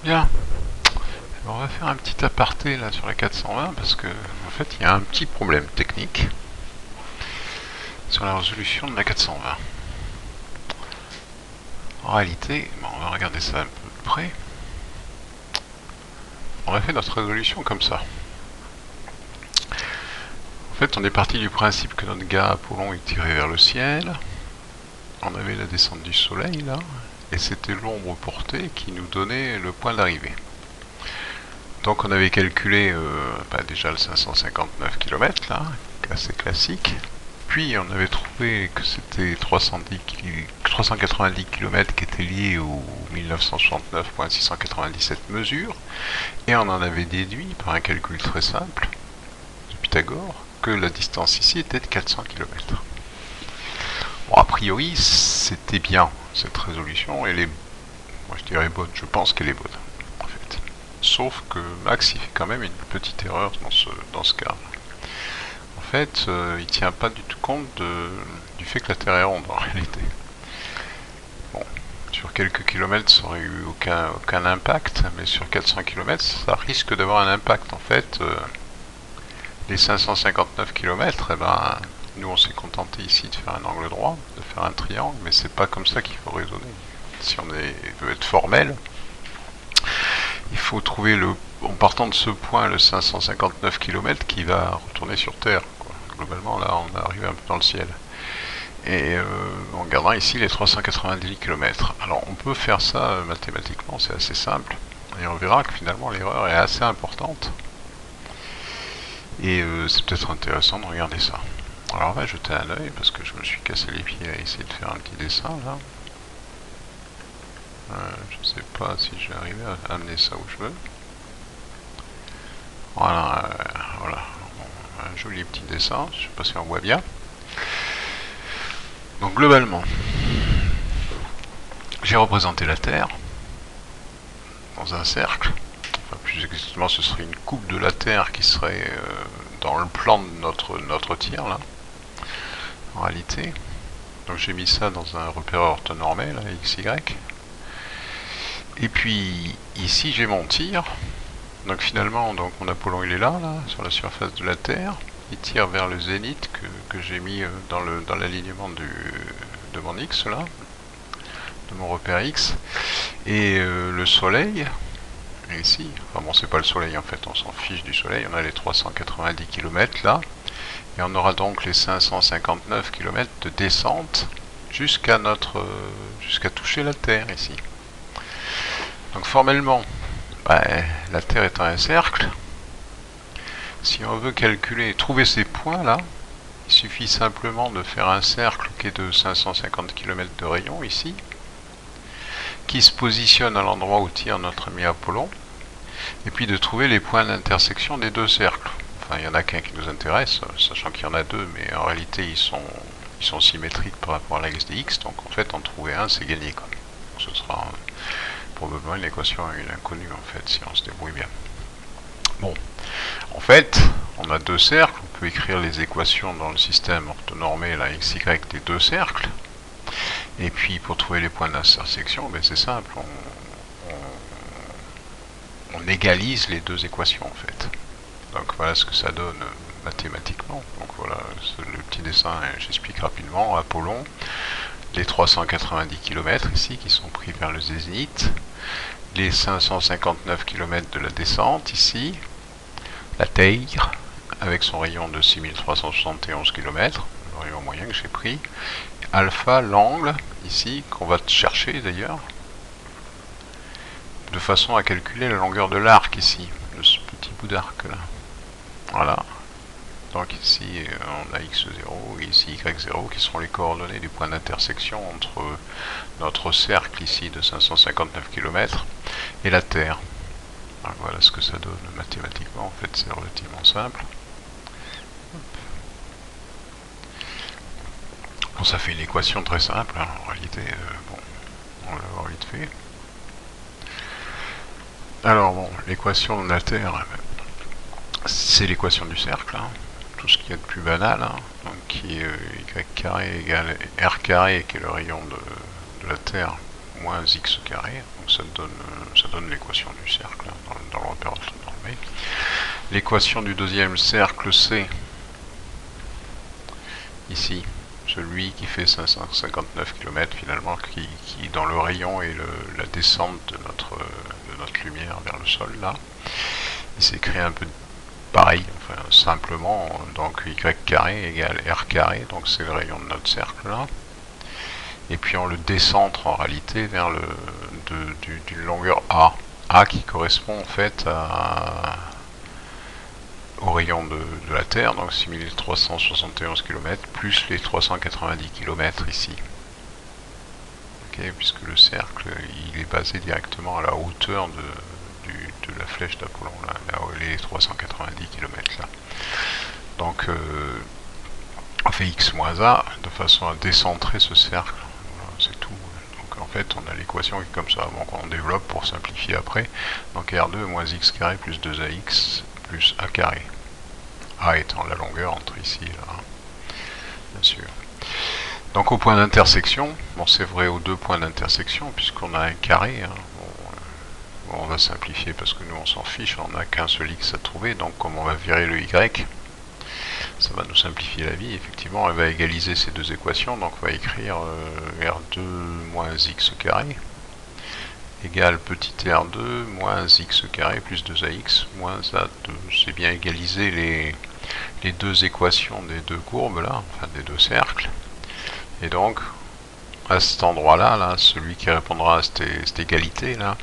Bien, on va faire un petit aparté là sur la 420 parce que en fait il y a un petit problème technique sur la résolution de la 420. En réalité, bon, on va regarder ça un peu de près. On a fait notre résolution comme ça. En fait, on est parti du principe que notre gars Apollon est tiré vers le ciel. On avait la descente du soleil là, et c'était l'ombre portée qui nous donnait le point d'arrivée. Donc on avait calculé déjà le 559 km là, assez classique. Puis on avait trouvé que c'était 390 km qui étaient liés aux 1969,697 mesures. Et on en avait déduit par un calcul très simple de Pythagore que la distance ici était de 400 km. Bon, a priori, c'était bien cette résolution. Elle est, moi je dirais bonne, je pense qu'elle est bonne en fait. Sauf que Max il fait quand même une petite erreur dans ce cas. En fait, il tient pas du tout compte du fait que la Terre est ronde en réalité. Bon, sur quelques kilomètres, ça aurait eu aucun impact, mais sur 400 km, ça risque d'avoir un impact. En fait, les 559 km, eh ben, nous on s'est contenté ici de faire un angle droit, de faire un triangle, mais c'est pas comme ça qu'il faut raisonner. Si on veut être formel, il faut trouver en partant de ce point, le 559 km qui va retourner sur Terre. Globalement, là, on arrive un peu dans le ciel. Et en gardant ici les 390 km. Alors, on peut faire ça mathématiquement, c'est assez simple. Et on verra que finalement, l'erreur est assez importante. Et c'est peut-être intéressant de regarder ça. Alors, on va jeter un œil parce que je me suis cassé les pieds à essayer de faire un petit dessin là. Je ne sais pas si je vais arriver à amener ça où je veux. Voilà, voilà. Bon, un joli petit dessin, je ne sais pas si on voit bien. Donc globalement, j'ai représenté la Terre dans un cercle. Enfin, plus exactement, ce serait une coupe de la Terre qui serait dans le plan de notre tir là. En réalité, donc j'ai mis ça dans un repéreur orthonormé là, XY. Et puis ici j'ai mon tir. Donc finalement, donc mon Apollon il est là, sur la surface de la Terre. Il tire vers le zénith que j'ai mis dans l'alignement de mon X là, de mon repère X. Et le soleil, ici, enfin bon c'est pas le soleil en fait, on s'en fiche du soleil, on a les 390 km là. Et on aura donc les 559 km de descente jusqu'à toucher la Terre ici. Donc formellement, la Terre étant un cercle, si on veut calculer, trouver ces points là, il suffit simplement de faire un cercle qui est de 550 km de rayon ici, qui se positionne à l'endroit où tire notre ami Apollon, et puis de trouver les points d'intersection des deux cercles. Enfin, il n'y en a qu'un qui nous intéresse, sachant qu'il y en a deux, mais en réalité ils sont symétriques par rapport à l'axe des x, donc en fait en trouver un c'est gagné quoi. Donc, ce sera probablement une équation à une inconnue en fait, si on se débrouille bien. Bon, en fait, on a deux cercles, on peut écrire les équations dans le système orthonormé, la xy des deux cercles, et puis pour trouver les points d'intersection, c'est simple, on égalise les deux équations en fait. Donc voilà ce que ça donne mathématiquement. Donc voilà le petit dessin, j'explique rapidement. Apollon, les 390 km ici qui sont pris vers le zénith, les 559 km de la descente ici, la Terre avec son rayon de 6371 km, le rayon moyen que j'ai pris, alpha, l'angle ici qu'on va chercher d'ailleurs, de façon à calculer la longueur de l'arc ici, de ce petit bout d'arc là. Voilà. Donc ici on a x0 et ici y0 qui sont les coordonnées du point d'intersection entre notre cercle ici de 559 km et la Terre. Donc voilà ce que ça donne mathématiquement, en fait c'est relativement simple. Bon, ça fait une équation très simple, hein. En réalité, bon, on va voir vite fait. Alors bon, l'équation de la Terre, c'est l'équation du cercle, hein. Tout ce qu'il y a de plus banal, hein. Donc qui est y carré égale r carré, qui est le rayon de la Terre, moins x carré, donc ça donne l'équation l'équation du deuxième cercle C, ici, celui qui fait 559 km finalement, qui dans le rayon et la descente de notre lumière vers le sol là, il s'est créé un peu pareil, enfin simplement, donc y carré égale r carré, donc c'est le rayon de notre cercle là, et puis on le décentre en réalité vers d'une longueur A qui correspond en fait au rayon de la Terre, donc 6371 km, plus les 390 km ici. Okay, puisque le cercle il est basé directement à la hauteur de la flèche d'Apollon, là, les 390 km là. Donc on fait x moins a de façon à décentrer ce cercle. Voilà, c'est tout. Donc en fait on a l'équation qui est comme ça, donc on développe pour simplifier après. Donc R2 moins x carré plus 2ax plus a carré. A étant la longueur entre ici et là, bien sûr. Donc au point d'intersection, bon c'est vrai aux deux points d'intersection puisqu'on a un carré, hein. Bon, on va simplifier parce que nous on s'en fiche, on n'a qu'un seul x à trouver, donc comme on va virer le y, ça va nous simplifier la vie. Effectivement, elle va égaliser ces deux équations, donc on va écrire R2 moins x carré égale petit r2 moins x carré plus 2ax moins a2. C'est bien égaliser les deux équations des deux courbes là, enfin des deux cercles. Et donc, à cet endroit-là, là, celui qui répondra à cette égalité là,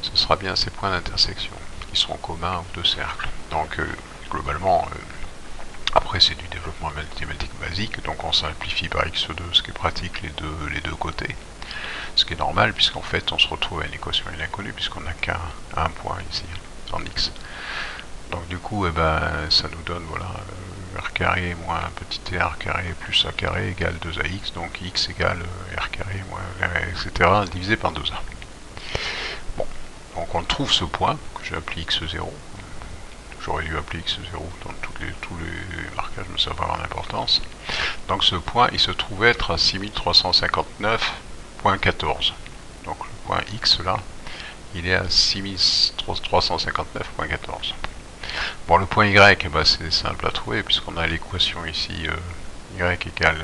ce sera bien ces points d'intersection qui seront communs aux deux cercles. Donc, globalement, après c'est du développement mathématique basique, donc on simplifie par x2, ce qui est pratique les deux côtés. Ce qui est normal, puisqu'en fait on se retrouve à une équation inconnue, puisqu'on n'a qu'un point ici, en x. Donc du coup, eh ben, ça nous donne, voilà, r carré moins petit r carré plus a carré égale 2ax, donc x égale r carré moins etc. divisé par 2a. Bon, donc on trouve ce point, que j'ai appelé x0. J'aurais dû appeler x0 dans tous les marquages, mais ça va avoir l'importance. Donc ce point, il se trouve être à 6359,14. Donc le point x là, il est à 6359,14. Bon, le point y, eh ben, c'est simple à trouver, puisqu'on a l'équation ici, y égale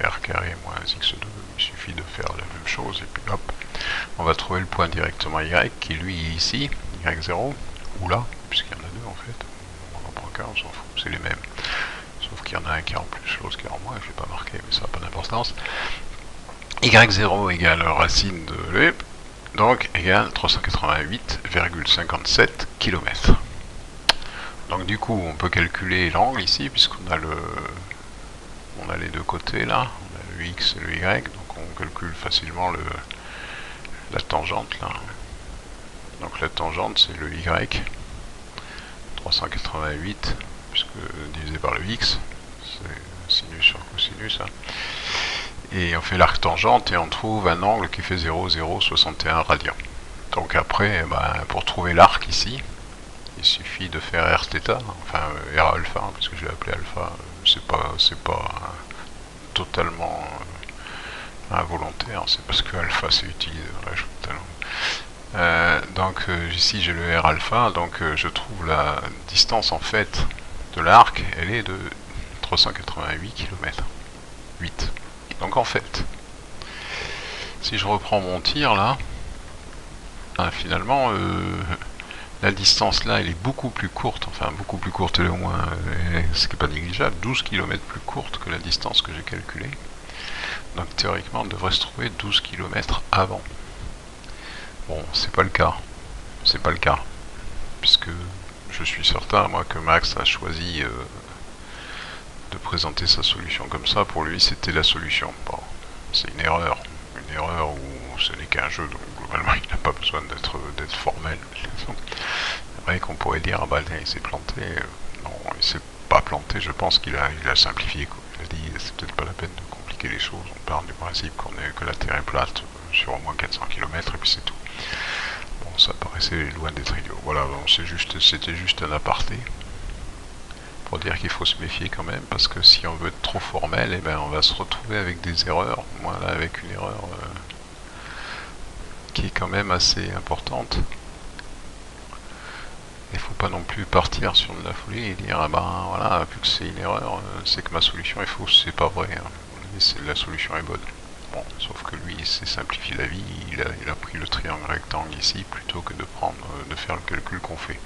r carré moins x2. Il suffit de faire la même chose, et puis hop, on va trouver le point directement y, qui lui est ici, y0, ou là, puisqu'il y en a deux en fait. On en prend qu'un, on s'en fout, c'est les mêmes. Sauf qu'il y en a un qui est en plus, l'autre qui est en moins, je ne l'ai pas marqué, mais ça n'a pas d'importance. Y0 égale racine de l'E, donc égale 388,57 km. Donc du coup, on peut calculer l'angle ici, puisqu'on a on a les deux côtés là, on a le x et le y, donc on calcule facilement la tangente là. Donc la tangente c'est le y, 388, puisque divisé par le x, c'est sinus sur cosinus, hein. Et on fait l'arc tangente et on trouve un angle qui fait 0,061 radians. Donc après, ben, pour trouver l'arc ici, il suffit de faire r θ, enfin r alpha, parce que je l'ai appelé alpha, c'est pas totalement involontaire, c'est parce que alpha c'est utilisé dans la chose. Donc ici j'ai le r alpha, donc je trouve la distance en fait de l'arc, elle est de 388 km. 8. Donc en fait, si je reprends mon tir là, finalement la distance là elle est beaucoup plus courte, enfin beaucoup plus courte, elle est au moins, ce qui n'est pas négligeable, 12 km plus courte que la distance que j'ai calculée. Donc théoriquement on devrait se trouver 12 km avant. Bon, c'est pas le cas. C'est pas le cas. Puisque je suis certain, moi, que Max a choisi de présenter sa solution comme ça. Pour lui, c'était la solution. Bon, c'est une erreur. Une erreur où ce n'est qu'un jeu, donc globalement, il n'a pas besoin d'être formel. C'est vrai qu'on pourrait dire, ah bah, il s'est planté. Non, il s'est pas planté, je pense qu'il a simplifié. Quoi. Il a dit, c'est peut-être pas la peine de compliquer les choses. On part du principe que la Terre est plate sur au moins 400 km et puis c'est tout. Bon, ça paraissait loin d'être idiot. Voilà, bon, c'était juste un aparté pour dire qu'il faut se méfier quand même, parce que si on veut être trop formel, eh ben, on va se retrouver avec des erreurs. Moi là, avec une erreur qui est quand même assez importante. Il ne faut pas pas non plus partir sur de la folie et dire ah ben voilà, vu que c'est une erreur, c'est que ma solution est fausse, c'est pas vrai, hein. La solution est bonne. Bon, sauf que lui il s'est simplifié la vie, il a pris le triangle rectangle ici plutôt que de prendre, de faire le calcul qu'on fait.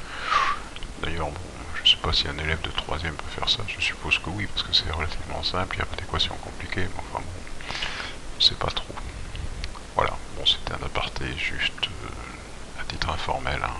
D'ailleurs, bon, je sais pas si un élève de 3ème peut faire ça, je suppose que oui, parce que c'est relativement simple, il n'y a pas d'équation compliquée, mais enfin bon, je sais pas trop. Voilà, bon c'était un aparté juste à titre informel, hein.